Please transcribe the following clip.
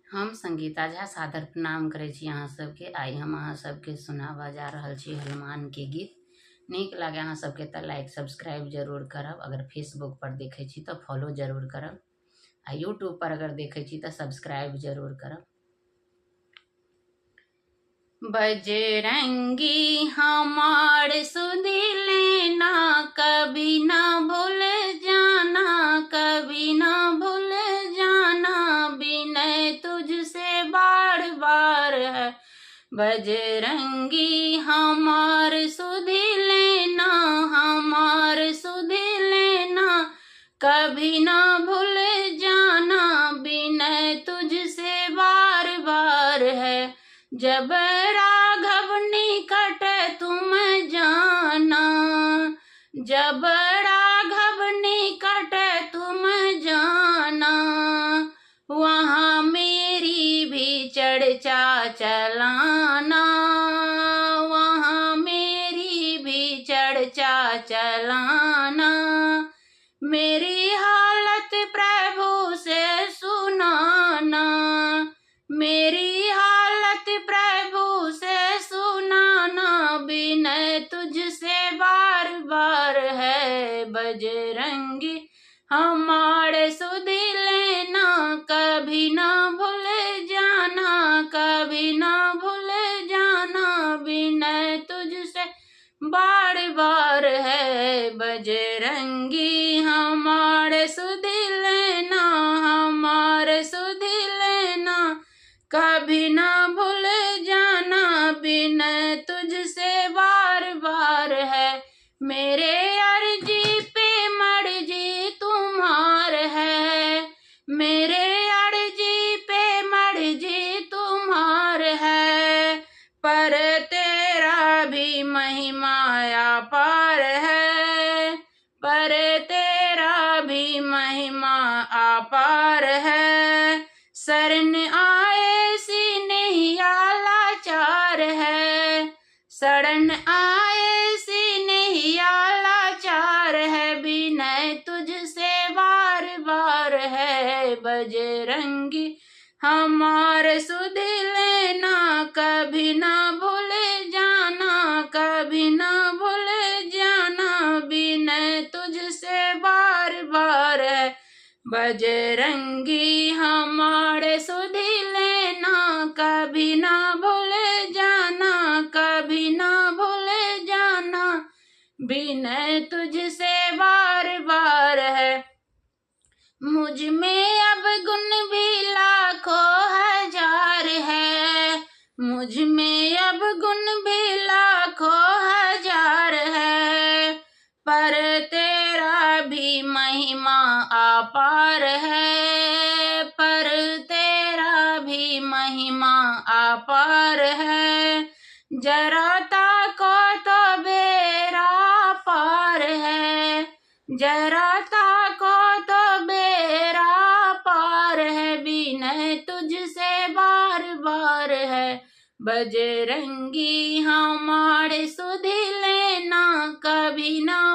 हम संगीता झा सादर प्रणाम करै छी अहाँ सबके। आइ हम अहाँ सबके सुनाबऽ जा रहल छी हनुमान के गीत। नीक लागे अहाँ सबके तऽ लाइक सब्सक्राइब जरूर करब। अगर फेसबुक पर देखै छी तऽ फॉलो जरूर करब। आ यूट्यूब पर अगर देखै छी तऽ सब्सक्राइब जरूर करब। बजरंगी हमार सुधि लेना, कभी ना भूल जाना, कभी ना भूल जाना, विनय तुझसे बार बार है। बजरंगी हमार सुधि लेना, हमार सुधि लेना, कभी ना भूल जाना, विनय तुझसे बार बार है। जब राघव निकट तुम जाना, जब राघव निकट तुम जाना, वहाँ मेरी भी चर्चा चलाना, वहाँ मेरी भी चर्चा चलाना। मेरी हालत प्रभु से सुनाना, मेरी हालत प्रभु से सुनाना, विनय तुझसे बार बार है। बजरंगी हमारे सुधि लेना, कभी ना भूल जाना, कभी ना भूल जाना, विनय तुझसे बार बार है। बजरंगी हमारे सुधि लेना, हमारे सुधि लेना, कभी ना भूल जाना, विनय तुझसे बार बार है। मेरे अर्जी पे मर्जी तुम्हार है, मेरे अर्जी पे मर्जी तुम्हार है, पर तेरा भी महिमा अपार है, पर तेरा भी महिमा अपार है। शरण आए सिनहिया लाचार है, शरण आए सिनहिया लाचार है, विनय तुझसे बार बार है। बजरंगी हमार सुधि लेना, कभी ना भूल जाना, कभी ना भूल जाना, विनय तुझसे बार बार है। बजरंगी हमारे सुधि लेना, कभी ना भूल जाना, कभी ना भूल जाना, विनय तुझसे बार बार है। मुझ में अब गुण भी लाखों हजार है, मुझ में अब गुण भी लाखों हजार है, पर तेरा भी महिमा अपार है, पर तेरा भी महिमा अपार है। जरा ताको तो बेड़ा पार है, जरा ताको तो बेड़ा पार है, विनय तुझसे बार बार है। बजरंगी हमारे सुधि लेना, कभी ना